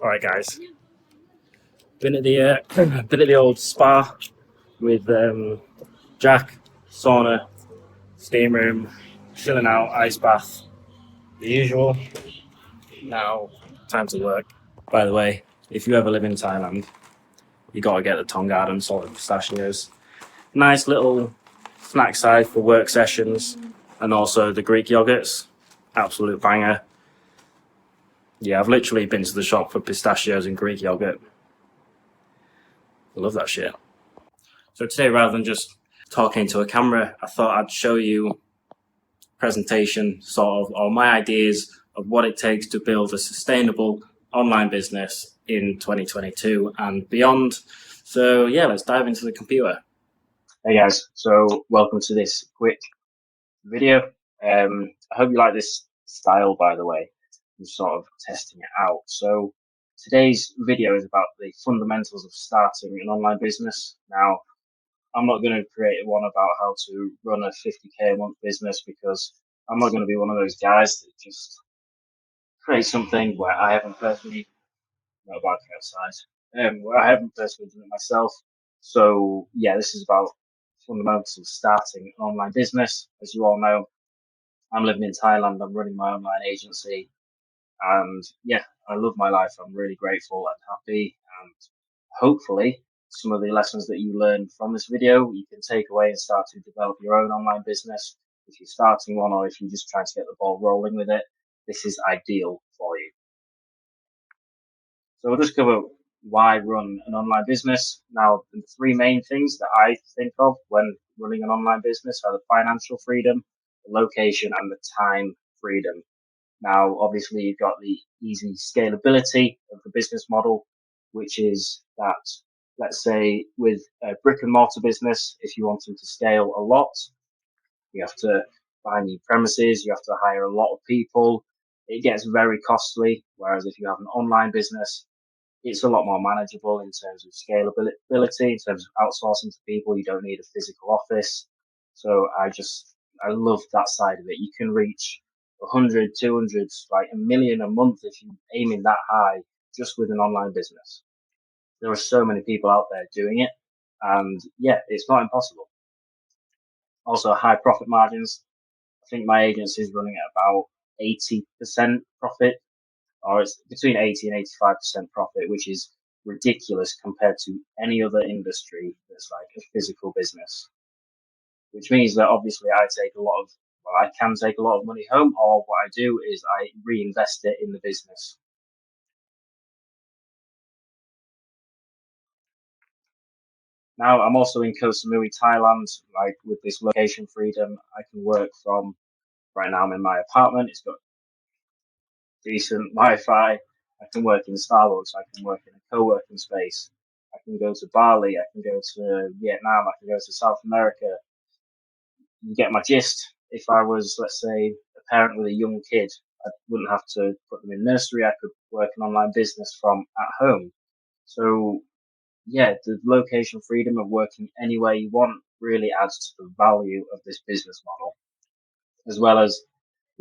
All right, guys. Been at the old spa with Jack, sauna, steam room, chilling out, ice bath, the usual. Now, time to work. By the way, if you ever live in Thailand, you gotta get the Tong Garden salted pistachios. Nice little snack side for work sessions, and also the Greek yogurts. Absolute banger. Yeah, I've literally been to the shop for pistachios and Greek yogurt. I love that shit. So today, rather than just talking to a camera, I thought I'd show you a presentation, sort of, or my ideas of what it takes to build a sustainable online business in 2022 and beyond. So yeah, let's dive into the computer. Hey guys, so welcome to this quick video. I hope you like this style, by the way. I'm sort of testing it out. So today's video is about the fundamentals of starting an online business. Now, I'm not going to create one about how to run a 50k a month business, because I'm not going to be one of those guys that just create something where I haven't personally, where I haven't personally done it myself. So yeah, this is about fundamentals of starting an online business. As you all know, I'm living in Thailand. I'm running my online agency, and yeah, I love my life. I'm really grateful and happy, and hopefully some of the lessons that you learn from this video you can take away and start to develop your own online business. If you're starting one, or if you're just trying to get the ball rolling with it, this is ideal for you. So we'll just cover why run an online business. Now, the three main things that I think of when running an online business are the financial freedom, the location, and the time freedom. Now, obviously, you've got the easy scalability of the business model, which is that, let's say, with a brick and mortar business, if you wanted to scale a lot, you have to buy new premises, you have to hire a lot of people. It gets very costly. Whereas if you have an online business, it's a lot more manageable in terms of scalability, in terms of outsourcing to people. You don't need a physical office. So I love that side of it. You can reach 100, 200, like a million a month if you're aiming that high just with an online business. There are so many people out there doing it, and yeah, it's not impossible. Also, high profit margins. I think my agency is running at about 80% profit, or it's between 80 and 85% profit, which is ridiculous compared to any other industry that's like a physical business. Which means that obviously I can take a lot of money home, or what I do is I reinvest it in the business. Now, I'm also in Koh Samui, Thailand. Like, with this location freedom, I can work from, right now I'm in my apartment. It's got decent Wi-Fi. I can work in Starbucks. I can work in a co-working space. I can go to Bali. I can go to Vietnam. I can go to South America. You get my gist. If I was, let's say, a parent with a young kid, I wouldn't have to put them in nursery. I could work an online business from at home. So yeah, the location freedom of working anywhere you want really adds to the value of this business model. As well as,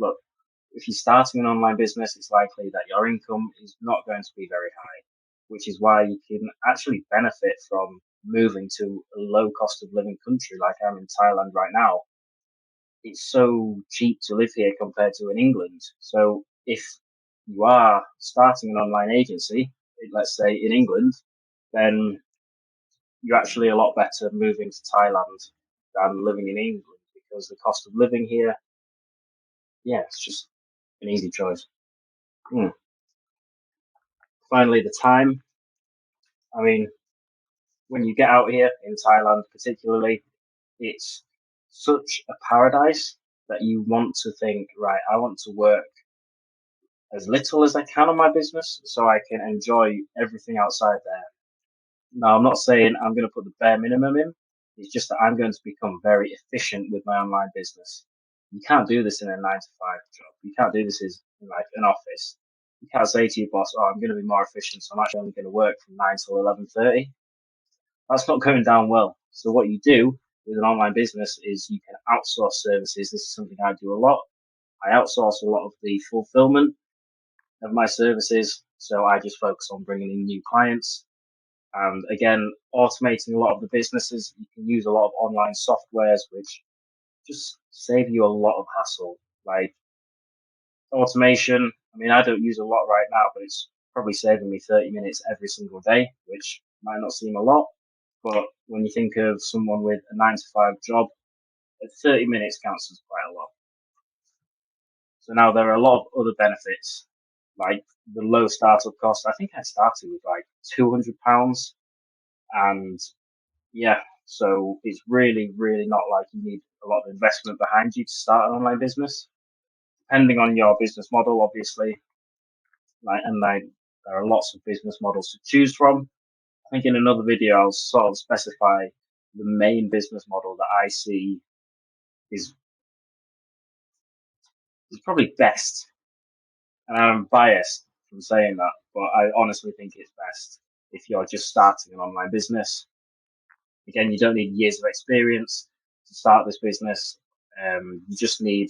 look, if you're starting an online business, it's likely that your income is not going to be very high, which is why you can actually benefit from moving to a low cost of living country like I'm in Thailand right now. It's so cheap to live here compared to in England. So if you are starting an online agency, let's say in England, then you're actually a lot better moving to Thailand than living in England, because the cost of living here, yeah, it's just an easy choice. Finally, the time. I mean, when you get out here in Thailand, particularly, it's such a paradise that you want to think, right, I want to work as little as I can on my business so I can enjoy everything outside there. Now, I'm not saying I'm going to put the bare minimum in. It's just that I'm going to become very efficient with my online business. You can't do this in a 9-to-5 job. You can't do this in like an office. You can't say to your boss, "Oh, I'm going to be more efficient, so I'm actually only going to work from 9 till 11:30." That's not going down well. So what you do with an online business is you can outsource services. This is something I do a lot. I outsource a lot of the fulfillment of my services So I just focus on bringing in new clients. And again, automating a lot of the businesses. You can use a lot of online softwares, which just save you a lot of hassle. Like automation, I mean, I don't use a lot right now, but it's probably saving me 30 minutes every single day, which might not seem a lot. But when you think of someone with a 9 to 5 job, 30 minutes counts as quite a lot. So now there are a lot of other benefits, like the low startup cost. I think I started with like £200, and yeah, so it's really, really not like you need a lot of investment behind you to start an online business. Depending on your business model, obviously, there are lots of business models to choose from. I think in another video I'll sort of specify the main business model that I see is probably best. And I'm biased from saying that, but I honestly think it's best if you're just starting an online business. Again, you don't need years of experience to start this business. You just need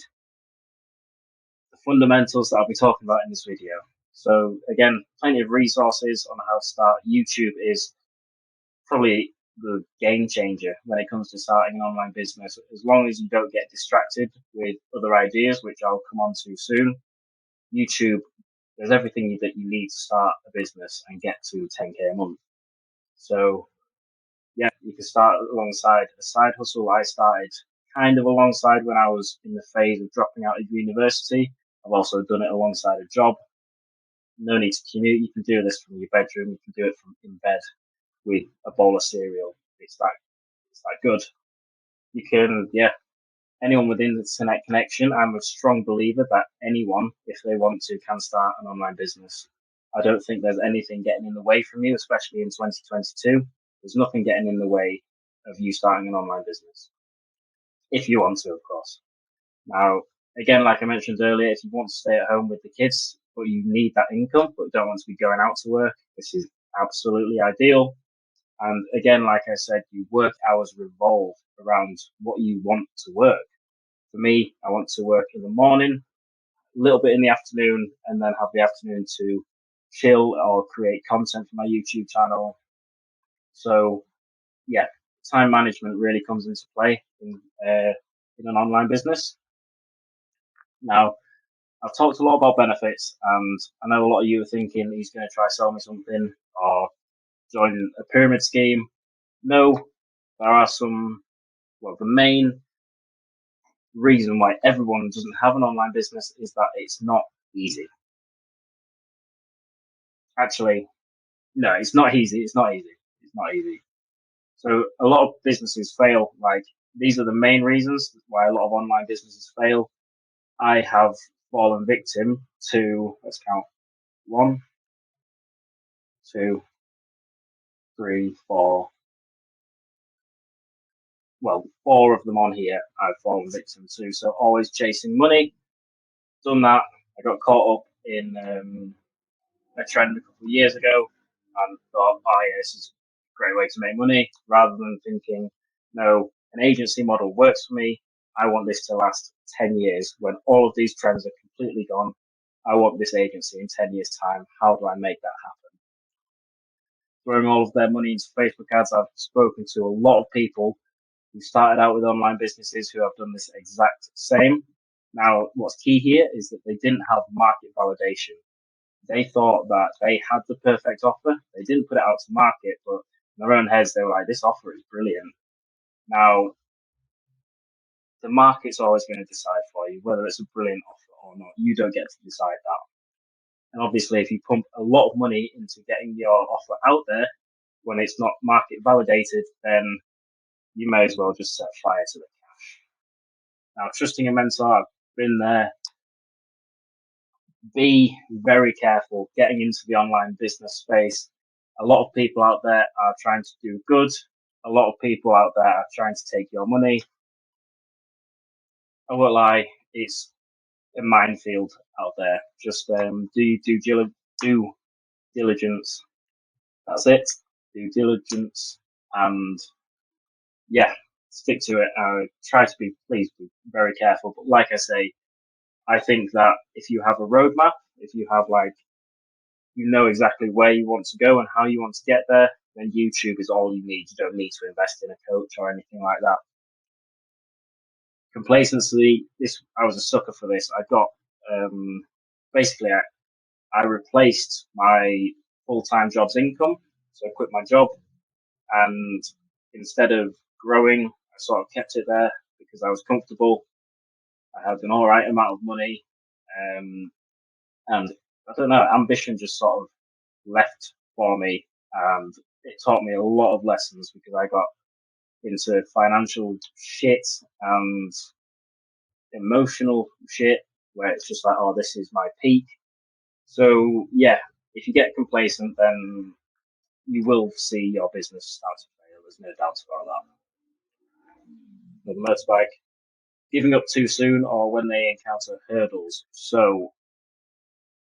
the fundamentals that I'll be talking about in this video. So again, plenty of resources on how to start. YouTube is probably the game changer when it comes to starting an online business. As long as you don't get distracted with other ideas, which I'll come on to soon, YouTube, there's everything that you need to start a business and get to 10K a month. So yeah, you can start alongside a side hustle. I started kind of alongside when I was in the phase of dropping out of university. I've also done it alongside a job. No need to commute. You can do this from your bedroom. You can do it from in bed with a bowl of cereal. It's that good. You can, yeah, anyone within the internet connection. I'm a strong believer that anyone, if they want to, can start an online business. I don't think there's anything getting in the way from you, especially in 2022. There's nothing getting in the way of you starting an online business. If you want to, of course. Now, again, like I mentioned earlier, if you want to stay at home with the kids, but you need that income, but don't want to be going out to work, this is absolutely ideal. And again, like I said, your work hours revolve around what you want to work. For me, I want to work in the morning, a little bit in the afternoon, and then have the afternoon to chill or create content for my YouTube channel. So yeah, time management really comes into play in an online business. Now, I've talked a lot about benefits, and I know a lot of you are thinking he's going to try sell me something or join a pyramid scheme. No, there are some. Well, the main reason why everyone doesn't have an online business is that it's not easy. Actually, no, it's not easy. It's not easy. It's not easy. So a lot of businesses fail. Like these are the main reasons why a lot of online businesses fail. I have fallen victim to, let's count, 1, 2, 3, 4. Well, 4 of them on here I've fallen victim to. So always chasing money. Done that. I got caught up in a trend a couple of years ago and thought, oh yeah, this is a great way to make money, rather than thinking, no, an agency model works for me. I want this to last 10 years. When all of these trends are completely gone, I want this agency in 10 years' time. How do I make that happen? Throwing all of their money into Facebook ads. I've spoken to a lot of people who started out with online businesses who have done this exact same. Now, what's key here is that they didn't have market validation. They thought that they had the perfect offer. They didn't put it out to market, but in their own heads, they were like, this offer is brilliant. Now, the market's always going to decide for you whether it's a brilliant offer or not. You don't get to decide that. And obviously, if you pump a lot of money into getting your offer out there when it's not market validated, then you may as well just set fire to the cash. Now, trusting a mentor, I've been there. Be very careful getting into the online business space. A lot of people out there are trying to do good. A lot of people out there are trying to take your money. I won't lie, it's a minefield out there. Just do diligence. That's it. Do diligence, and yeah, stick to it. Try to please be very careful. But like I say, I think that if you have a roadmap, if you have like you know exactly where you want to go and how you want to get there, then YouTube is all you need. You don't need to invest in a coach or anything like that. Complacency, I was a sucker for this. I got basically I replaced my full-time job's income. So I quit my job, and instead of growing, I sort of kept it there because I was comfortable. I had an all right amount of money, and I don't know, ambition just sort of left for me, and it taught me a lot of lessons because I got into financial shit and emotional shit where it's just like, oh, this is my peak. So yeah, if you get complacent, then you will see your business start to fail. There's no doubt about that. With the motorbike, giving up too soon or when they encounter hurdles. So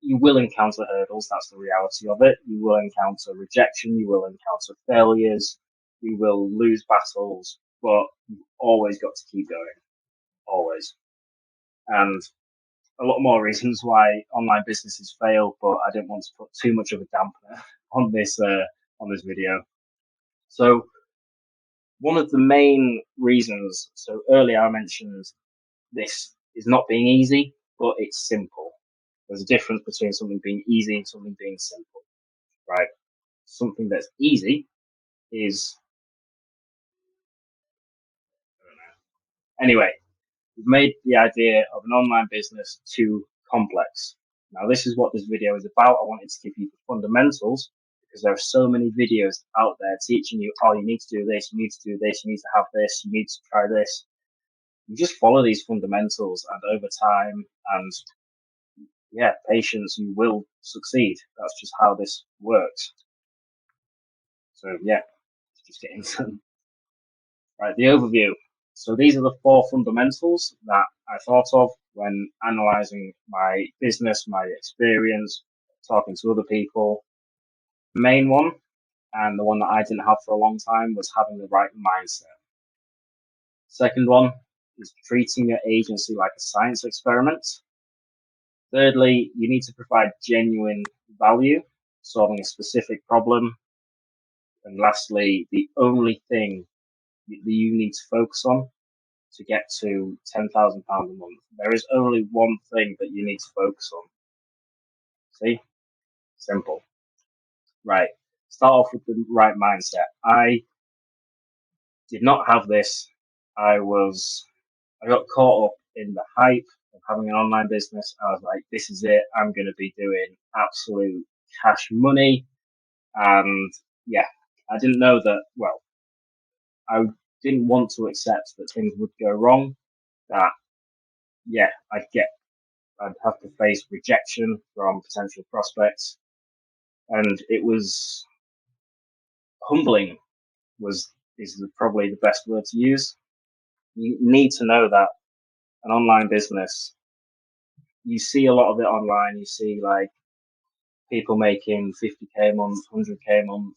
you will encounter hurdles. That's the reality of it. You will encounter rejection. You will encounter failures. You will lose battles, but you've always got to keep going. Always. And a lot more reasons why online businesses fail, but I didn't want to put too much of a dampener on this video. So one of the main reasons, so earlier I mentioned this is not being easy, but it's simple. There's a difference between something being easy and something being simple, right? Something that's easy is, I don't know. Anyway, we've made the idea of an online business too complex. Now, this is what this video is about. I wanted to give you the fundamentals because there are so many videos out there teaching you, oh, you need to do this, you need to do this, you need to have this, you need to try this. You just follow these fundamentals, and over time and yeah, patience, you will succeed. That's just how this works. So yeah, just getting some. Right, the overview. So these are the 4 fundamentals that I thought of when analyzing my business, my experience, talking to other people. The main one, and the one that I didn't have for a long time, was having the right mindset. Second one is treating your agency like a science experiment. Thirdly, you need to provide genuine value, solving a specific problem. And lastly, the only thing that you need to focus on to get to £10,000 a month. There is only one thing that you need to focus on. See? Simple. Right. Start off with the right mindset. I did not have this. I got caught up in the hype of having an online business. I was like, this is it. I'm going to be doing absolute cash money. And yeah, I didn't know that, well, I didn't want to accept that things would go wrong, that, yeah, I'd have to face rejection from potential prospects. And it was humbling is probably the best word to use. You need to know that an online business, you see a lot of it online. You see like people making 50k a month, 100k a month.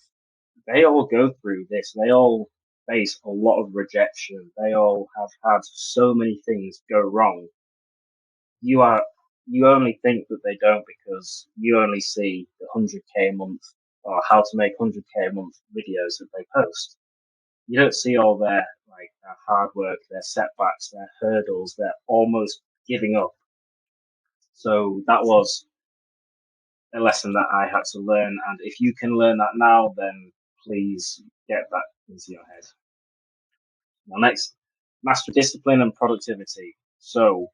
They all go through this. They all face a lot of rejection. They all have had so many things go wrong. You only think that they don't because you only see the 100k a month or how to make 100k a month videos that they post. You don't see all their hard work, their setbacks, their hurdles, their almost giving up. So that was a lesson that I had to learn. And if you can learn that now, then please get that into your head. Now, next, master discipline and productivity. So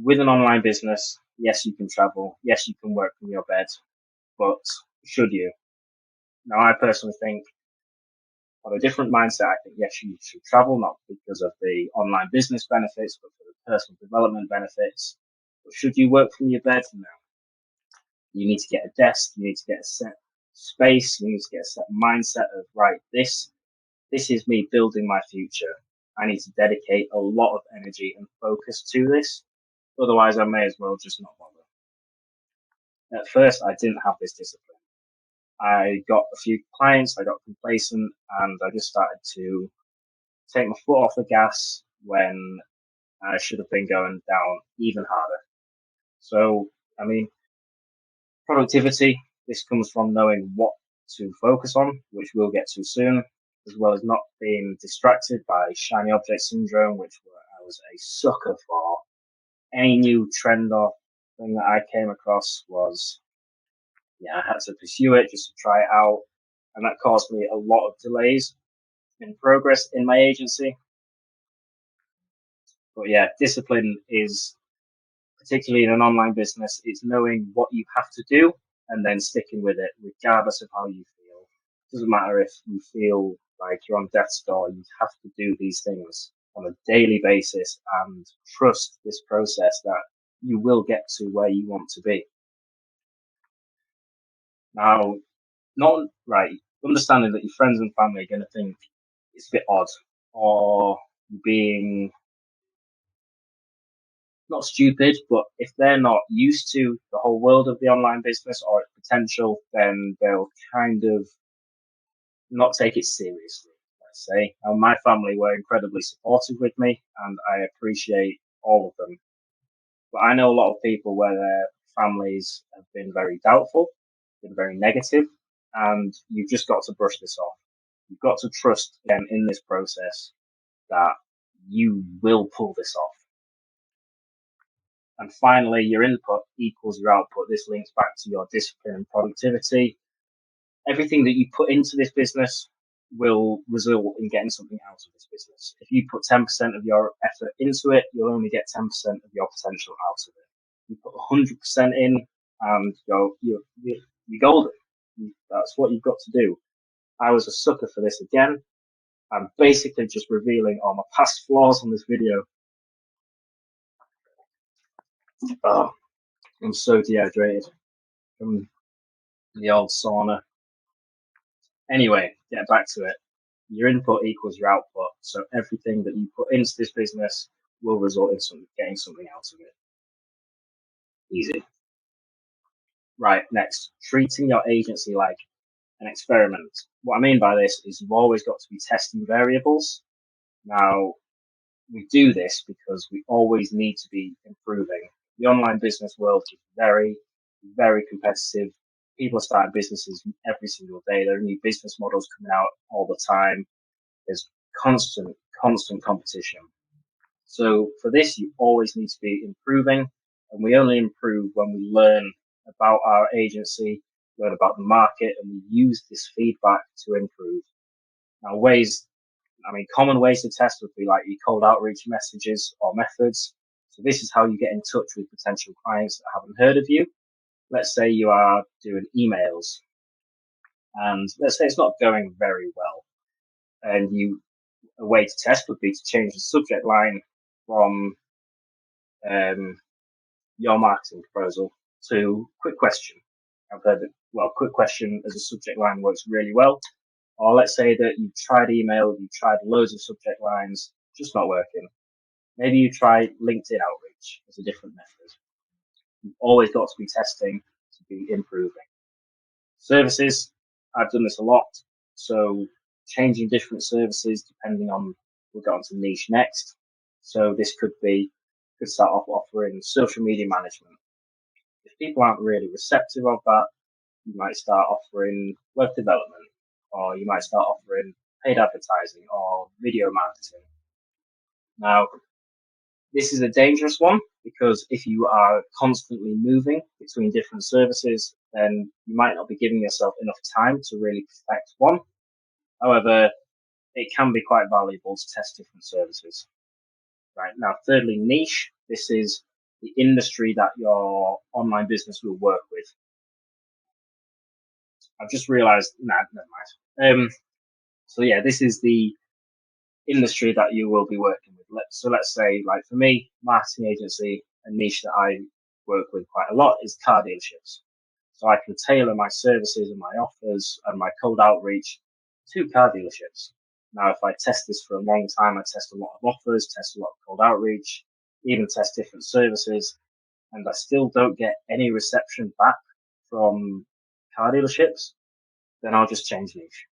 with an online business, yes, you can travel. Yes, you can work from your bed, but should you? Now, I personally think on a different mindset, I think, yes, you should travel, not because of the online business benefits, but for the personal development benefits. But should you work from your bed? No. You need to get a desk. You need to get a set space. You need to get a set mindset of, right, this is me building my future. I need to dedicate a lot of energy and focus to this. Otherwise, I may as well just not bother. At first, I didn't have this discipline. I got a few clients, I got complacent, and I just started to take my foot off the gas when I should have been going down even harder. So, I mean, productivity, This comes from knowing what to focus on, which we'll get to soon, as well as not being distracted by shiny object syndrome, which I was a sucker for. Any new trend or thing that I came across was, I had to pursue it just to try it out. And that caused me a lot of delays in progress in my agency. But yeah, discipline is, particularly in an online business, it's knowing what you have to do and then sticking with it, regardless of how you feel. It doesn't matter if you feel like you're on death's door, you have to do these things on a daily basis and trust this process that you will get to where you want to be. Now, not right, understanding that your friends and family are going to think it's a bit odd or being not stupid, but if they're not used to the whole world of the online business or its potential, then they'll kind of not take it seriously, let's say. And my family were incredibly supportive with me, and I appreciate all of them. But I know a lot of people where their families have been very doubtful, been very negative, and you've just got to brush this off. You've got to trust, again, in this process that you will pull this off. And finally, your input equals your output. This links back to your discipline and productivity. Everything that you put into this business will result in getting something out of this business. If you put 10% of your effort into it, you'll only get 10% of your potential out of it. You put 100% in, and you're golden. That's what you've got to do. I was a sucker for this again. I'm basically just revealing all my past flaws on this video. Oh, I'm so dehydrated from the old sauna. Anyway, get back to it. Your input equals your output. So everything that you put into this business will result in getting something out of it. Easy. Right, next, treating your agency like an experiment. What I mean by this is you've always got to be testing variables. Now, we do this because we always need to be improving. The online business world is very, very competitive. People are starting businesses every single day. There are new business models coming out all the time. There's constant competition. So for this, you always need to be improving, and we only improve when we learn about our agency, learn about the market, and we use this feedback to improve. Now, common ways to test would be like your cold outreach messages or methods. So this is how you get in touch with potential clients that haven't heard of you. Let's say you are doing emails, and let's say it's not going very well, and a way to test would be to change the subject line from your marketing proposal to quick question. I've heard that, quick question as a subject line works really well. Or let's say that you tried email, you tried loads of subject lines, just not working. Maybe you try LinkedIn outreach as a different method. You've always got to be testing to be improving. Services, I've done this a lot. So changing different services depending on, we'll get onto niche next. So this could start off offering social media management. If people aren't really receptive of that, you might start offering web development, or you might start offering paid advertising or video marketing. Now, this is a dangerous one because if you are constantly moving between different services, then you might not be giving yourself enough time to really perfect one. However, it can be quite valuable to test different services. Right. Now, thirdly, niche. This is the industry that your online business will work with. I've just realized, never mind. So yeah, this is the industry that you will be working with. So let's say, like for me, marketing agency, a niche that I work with quite a lot is car dealerships. So I can tailor my services and my offers and my cold outreach to car dealerships. Now, if I test this for a long time, I test a lot of offers, test a lot of cold outreach, even test different services, and I still don't get any reception back from car dealerships, then I'll just change niche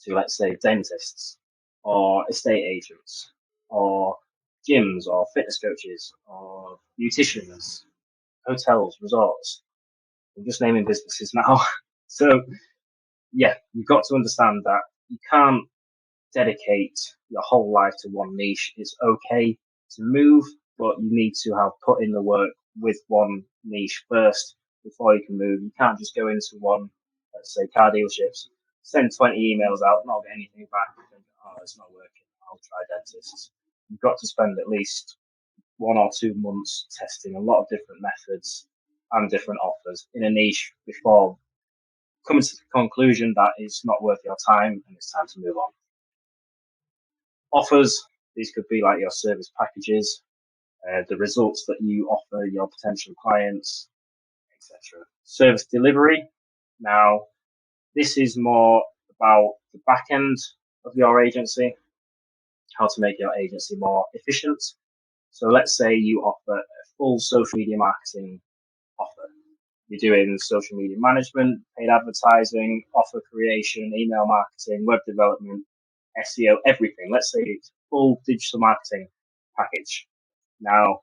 to, let's say, dentists or estate agents or gyms or fitness coaches or beauticians, hotels, resorts. I'm just naming businesses now. So yeah, you've got to understand that you can't dedicate your whole life to one niche. It's okay to move, but you need to have put in the work with one niche first before you can move. You can't just go into one, let's say car dealerships, send 20 emails out, not get anything back, and think, oh, it's not working, I'll try dentists. You've got to spend at least 1 or 2 months testing a lot of different methods and different offers in a niche before coming to the conclusion that it's not worth your time and it's time to move on. Offers, these could be like your service packages, the results that you offer your potential clients, etc. Service delivery. Now, this is more about the back end of your agency, how to make your agency more efficient. So let's say you offer a full social media marketing offer. You're doing social media management, paid advertising, offer creation, email marketing, web development, SEO, everything. Let's say it's full digital marketing package. Now,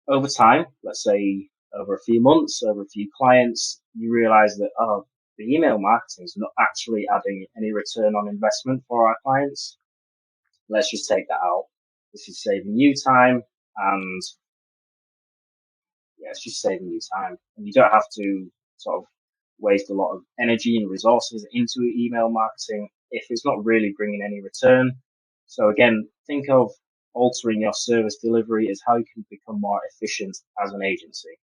over time, let's say over a few months, over a few clients, you realize that, oh, the email marketing is not actually adding any return on investment for our clients. Let's just take that out. This is saving you time, and yeah, it's just saving you time. And you don't have to sort of waste a lot of energy and resources into email marketing if it's not really bringing any return. So again, think of altering your service delivery as how you can become more efficient as an agency.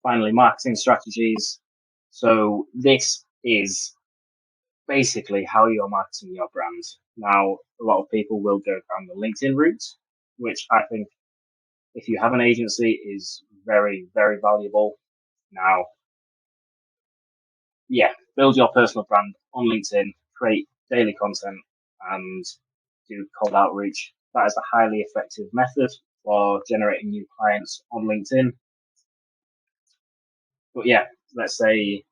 Finally, marketing strategies. So this is basically how you're marketing your brand. Now, a lot of people will go down the LinkedIn route, which I think if you have an agency is very, very valuable. Now, yeah, build your personal brand on LinkedIn, create daily content, and do cold outreach. That is a highly effective method for generating new clients on LinkedIn. But yeah, let's say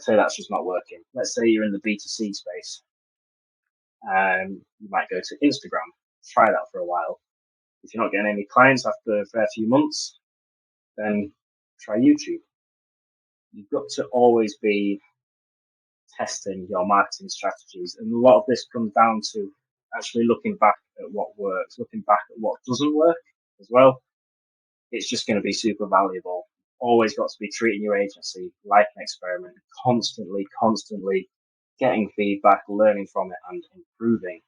that's just not working. Let's say you're in the B2C space. You might go to Instagram, try that for a while. If you're not getting any clients after a fair few months, then try YouTube. You've got to always be testing your marketing strategies. And a lot of this comes down to actually looking back at what works, looking back at what doesn't work as well. It's just going to be super valuable. Always got to be treating your agency like an experiment, constantly getting feedback, learning from it, and improving.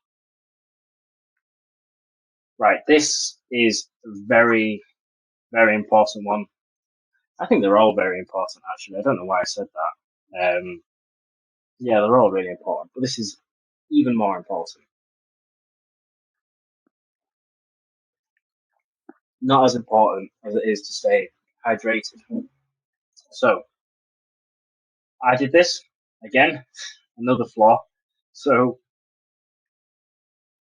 Right, this is a very, very important one. I think they're all very important, actually. I don't know why I said that. Yeah, they're all really important, but this is even more important. Not as important as it is to stay hydrated. So, I did this again, another flaw. So,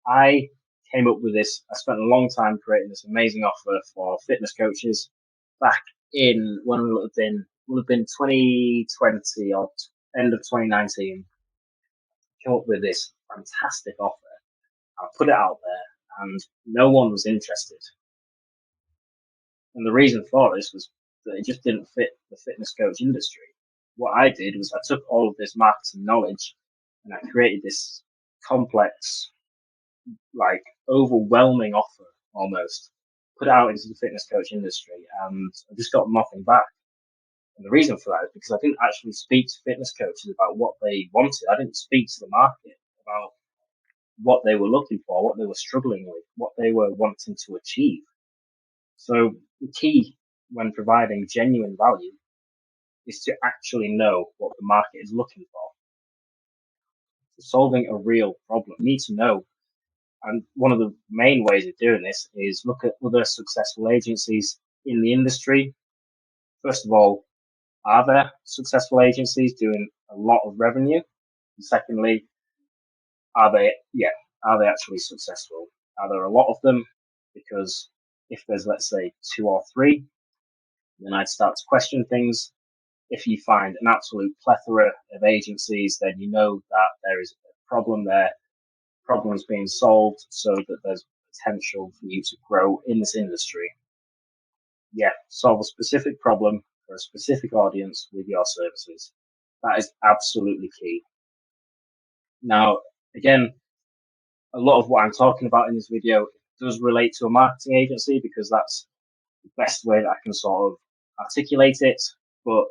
I came up with this. I spent a long time creating this amazing offer for fitness coaches back in when it would have been 2020 or end of 2019. Came up with this fantastic offer. I put it out there, and no one was interested. And the reason for this was that it just didn't fit the fitness coach industry. What I did was I took all of this marketing knowledge and I created this complex, like overwhelming offer almost, put it out into the fitness coach industry, and I just got nothing back. And the reason for that is because I didn't actually speak to fitness coaches about what they wanted. I didn't speak to the market about what they were looking for, what they were struggling with, what they were wanting to achieve. So the key when providing genuine value is to actually know what the market is looking for. Solving a real problem, you need to know. And one of the main ways of doing this is look at other successful agencies in the industry. First of all, are there successful agencies doing a lot of revenue? And secondly, are they actually successful? Are there a lot of them? Because if there's, let's say, 2 or 3, then I'd start to question things. If you find an absolute plethora of agencies, then you know that there is a problem there. Problems being solved so that there's potential for you to grow in this industry. Yeah, solve a specific problem, for a specific audience with your services. That is absolutely key. Now, again, a lot of what I'm talking about in this video does relate to a marketing agency because that's the best way that I can sort of articulate it. But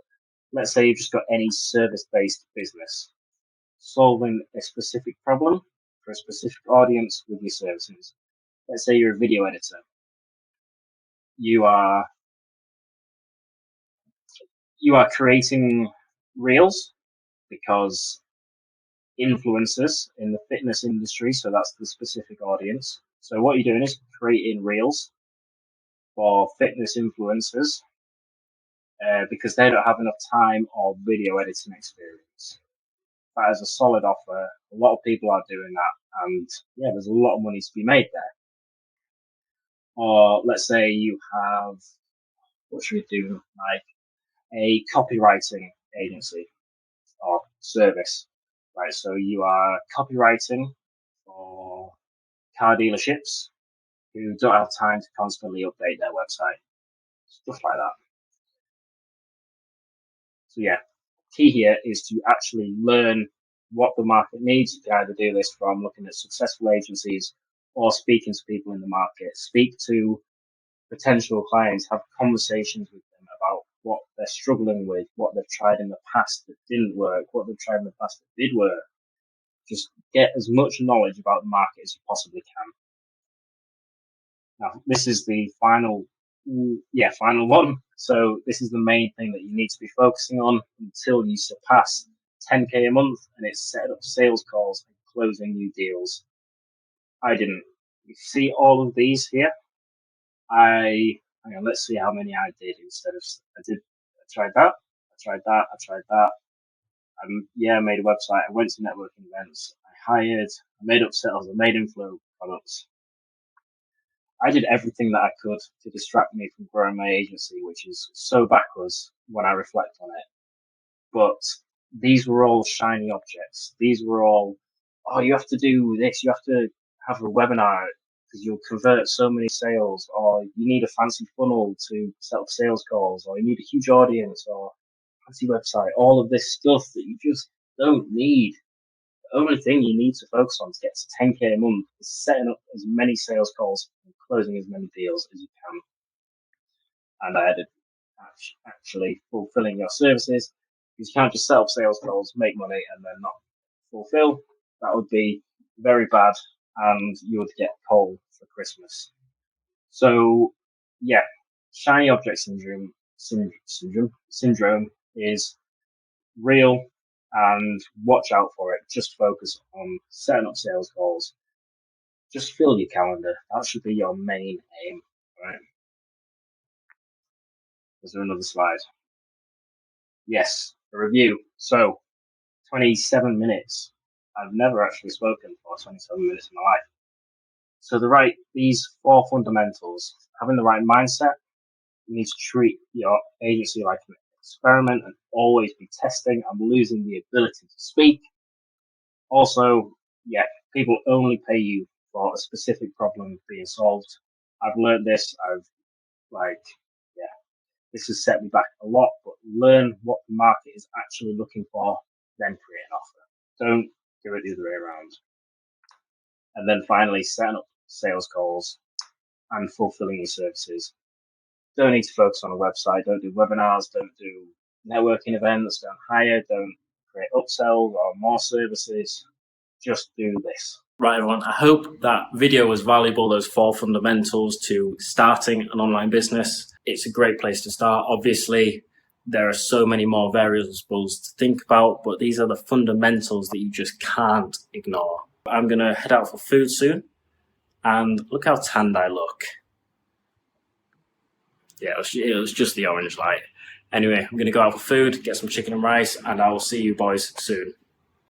let's say you've just got any service-based business, solving a specific problem for a specific audience with your services. Let's say you're a video editor. You are creating reels because influencers in the fitness industry, so that's the specific audience. So what you're doing is creating reels for fitness influencers because they don't have enough time or video editing experience. That is a solid offer. A lot of people are doing that, and yeah, there's a lot of money to be made there. Or let's say you have, what should we do, like a copywriting agency or service, right? So you are copywriting for car dealerships who don't have time to constantly update their website, stuff like that. So yeah, key here is to actually learn what the market needs. You can either do this from looking at successful agencies or speaking to people in the market. Speak to potential clients, have conversations with them about what they're struggling with, what they've tried in the past that didn't work, what they've tried in the past that did work. Just get as much knowledge about the market as you possibly can. Now, this is the final one. So this is the main thing that you need to be focusing on until you surpass 10K a month, and it's setting up sales calls and closing new deals. I didn't. You see all of these here? Hang on, let's see how many I did instead of, I tried that, I made a website, I went to networking events, I made upsells, I made inflow products. I did everything that I could to distract me from growing my agency, which is so backwards when I reflect on it. But these were all shiny objects. These were all, oh, you have to do this, you have to have a webinar because you'll convert so many sales, or you need a fancy funnel to set up sales calls, or you need a huge audience, or fancy website, all of this stuff that you just don't need. The only thing you need to focus on to get to 10K a month is setting up as many sales calls and closing as many deals as you can. And I added actually fulfilling your services. You can't just set up sales calls, make money, and then not fulfill. That would be very bad, and you would get cold for Christmas. So, yeah, shiny object syndrome is real, and watch out for it. Just focus on setting up sales calls. Just fill your calendar. That should be your main aim, right? Is there another slide? Yes, a review. So, 27 minutes. I've never actually spoken for 27 minutes in my life. So these 4 fundamentals, having the right mindset, you need to treat your agency like an experiment and always be testing and losing the ability to speak. Also, yeah, people only pay you for a specific problem being solved. I've learned this. This has set me back a lot, but learn what the market is actually looking for, then create an offer. Don't do it the other way around. And then finally, setting up sales calls and fulfilling your services. Don't need to focus on a website. Don't do webinars. Don't do networking events. Don't hire. Don't create upsells or more services. Just do this. Right, everyone. I hope that video was valuable, those 4 fundamentals to starting an online business. It's a great place to start. Obviously, there are so many more variables to think about, but these are the fundamentals that you just can't ignore. I'm going to head out for food soon, and look how tanned I look. Yeah, it was just the orange light. Anyway, I'm going to go out for food, get some chicken and rice, and I will see you boys soon.